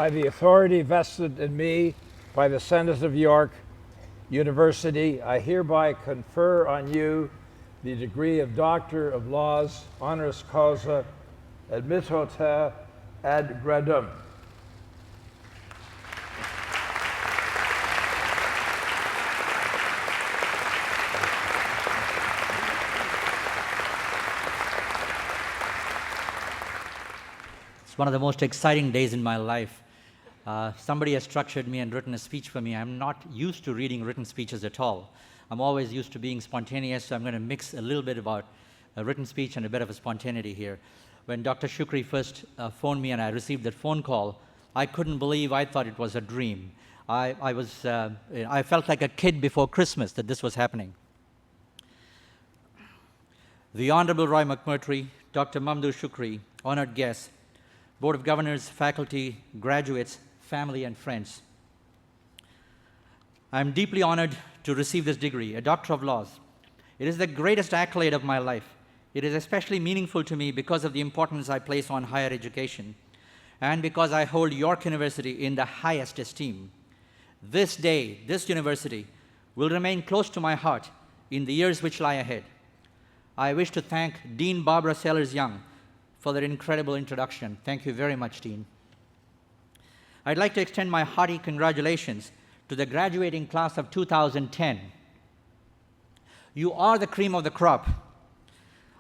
By the authority vested in me by the Senate of York University, I hereby confer on you the degree of Doctor of Laws, honoris causa, admitota ad gradum. It's one of the most exciting days in my life. Somebody has structured me and written a speech for me. I'm not used to reading written speeches at all. I'm always used to being spontaneous, so I'm going to mix a little bit about a written speech and a bit of a spontaneity here. When Dr. Shukri first phoned me and I received that phone call, I couldn't believe. I thought it was a dream. I felt like a kid before Christmas that this was happening. The Honorable Roy McMurtry, Dr. Mamdouh Shukri, honored guests, Board of Governors, faculty, graduates, family, and friends. I'm deeply honored to receive this degree, a Doctor of Laws. It is the greatest accolade of my life. It is especially meaningful to me because of the importance I place on higher education and because I hold York University in the highest esteem. This day, this university will remain close to my heart in the years which lie ahead. I wish to thank Dean Barbara Sellers-Young for their incredible introduction. Thank you very much, Dean. I'd like to extend my hearty congratulations to the graduating class of 2010. You are the cream of the crop.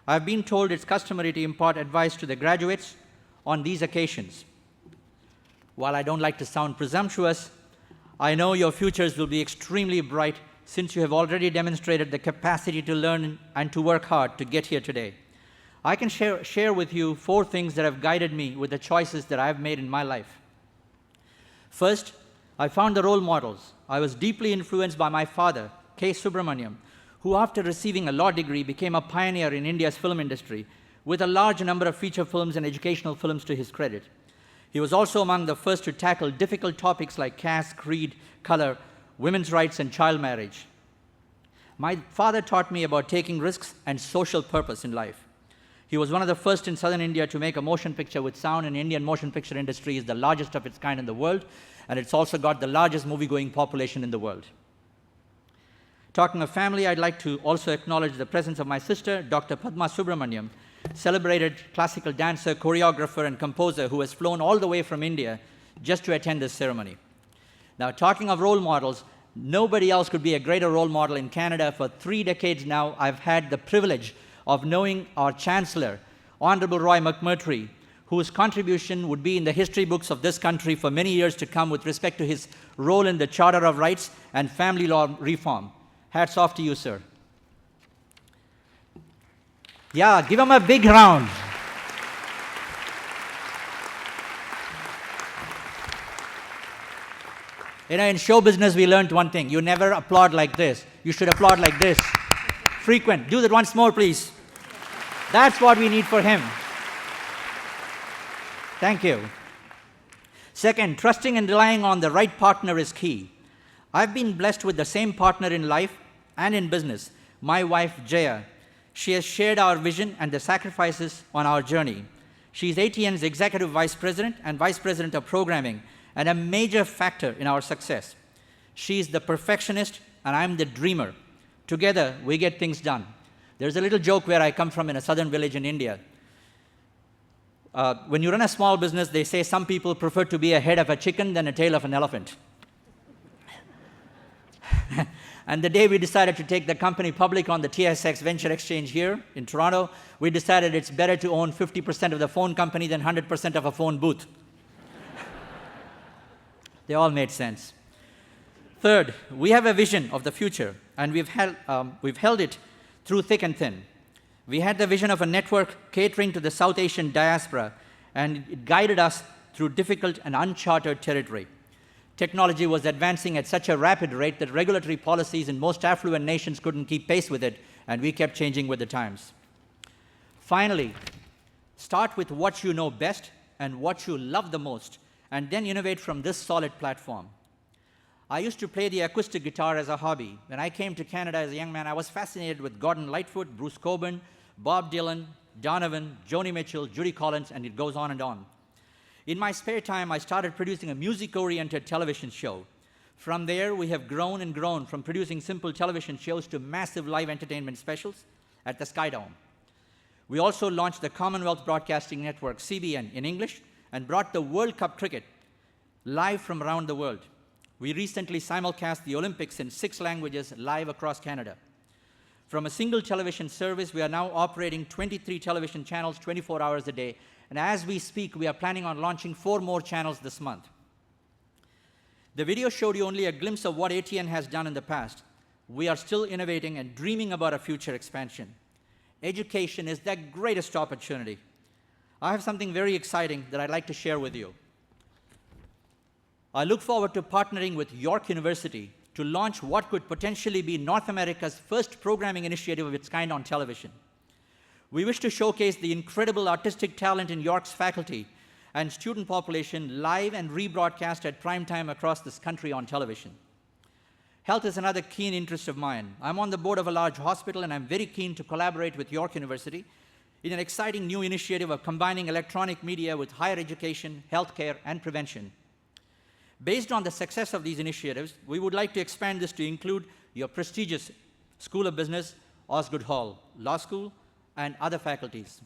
I've been told it's customary to impart advice to the graduates on these occasions. While I don't like to sound presumptuous, I know your futures will be extremely bright since you have already demonstrated the capacity to learn and to work hard to get here today. I can share with you 4 things that have guided me with the choices that I've made in my life. First, I found the role models. I was deeply influenced by my father, K. Subramaniam, who after receiving a law degree became a pioneer in India's film industry with a large number of feature films and educational films to his credit. He was also among the first to tackle difficult topics like caste, creed, color, women's rights, and child marriage. My father taught me about taking risks and social purpose in life. He was one of the first in southern India to make a motion picture with sound, and Indian motion picture industry is the largest of its kind in the world, and it's also got the largest movie-going population in the world. Talking of family, I'd like to also acknowledge the presence of my sister, Dr. Padma Subramaniam, celebrated classical dancer, choreographer, and composer who has flown all the way from India just to attend this ceremony. Now, talking of role models, nobody else could be a greater role model in Canada. For 3 decades now, I've had the privilege of knowing our Chancellor, Honorable Roy McMurtry, whose contribution would be in the history books of this country for many years to come with respect to his role in the Charter of Rights and family law reform. Hats off to you, sir. Yeah, give him a big round. You know, in show business, we learned one thing. You never applaud like this. You should applaud like this. Frequent. Do that once more, please. That's what we need for him. Thank you. Second, trusting and relying on the right partner is key. I've been blessed with the same partner in life and in business, my wife, Jaya. She has shared our vision and the sacrifices on our journey. She's ATN's Executive Vice President and Vice President of Programming, and a major factor in our success. She's the perfectionist, and I'm the dreamer. Together, we get things done. There's a little joke where I come from in a southern village in India. When you run a small business, they say some people prefer to be a head of a chicken than a tail of an elephant. And the day we decided to take the company public on the TSX Venture Exchange here in Toronto, we decided it's better to own 50% of the phone company than 100% of a phone booth. They all made sense. Third, we have a vision of the future, and we've held it through thick and thin. We had the vision of a network catering to the South Asian diaspora, and it guided us through difficult and uncharted territory. Technology was advancing at such a rapid rate that regulatory policies in most affluent nations couldn't keep pace with it, and we kept changing with the times. Finally, start with what you know best and what you love the most, and then innovate from this solid platform. I used to play the acoustic guitar as a hobby. When I came to Canada as a young man, I was fascinated with Gordon Lightfoot, Bruce Cockburn, Bob Dylan, Donovan, Joni Mitchell, Judy Collins, and it goes on and on. In my spare time, I started producing a music-oriented television show. From there, we have grown and grown from producing simple television shows to massive live entertainment specials at the Sky Dome. We also launched the Commonwealth Broadcasting Network, CBN, in English, and brought the World Cup cricket live from around the world. We recently simulcast the Olympics in 6 languages live across Canada. From a single television service, we are now operating 23 television channels 24 hours a day, and as we speak, we are planning on launching 4 more channels this month. The video showed you only a glimpse of what ATN has done in the past. We are still innovating and dreaming about a future expansion. Education is the greatest opportunity. I have something very exciting that I'd like to share with you. I look forward to partnering with York University to launch what could potentially be North America's first programming initiative of its kind on television. We wish to showcase the incredible artistic talent in York's faculty and student population live and rebroadcast at prime time across this country on television. Health is another keen interest of mine. I'm on the board of a large hospital, and I'm very keen to collaborate with York University in an exciting new initiative of combining electronic media with higher education, healthcare, and prevention. Based on the success of these initiatives, we would like to expand this to include your prestigious School of Business, Osgoode Hall Law School, and other faculties.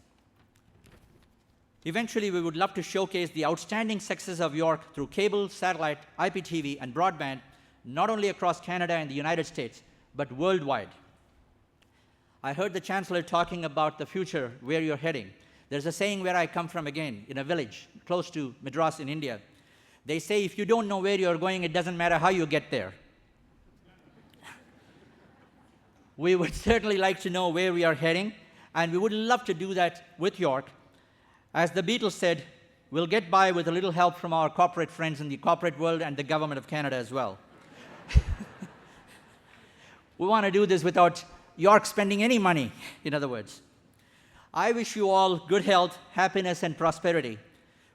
Eventually, we would love to showcase the outstanding success of York through cable, satellite, IPTV, and broadband, not only across Canada and the United States, but worldwide. I heard the Chancellor talking about the future, where you're heading. There's a saying where I come from again, in a village close to Madras in India. They say, if you don't know where you're going, it doesn't matter how you get there. We would certainly like to know where we are heading, and we would love to do that with York. As the Beatles said, we'll get by with a little help from our corporate friends in the corporate world and the government of Canada as well. We want to do this without York spending any money, in other words. I wish you all good health, happiness, and prosperity.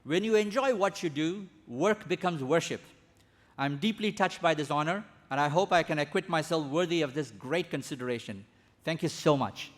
When you enjoy what you do, work becomes worship. I'm deeply touched by this honor, and I hope I can acquit myself worthy of this great consideration. Thank you so much.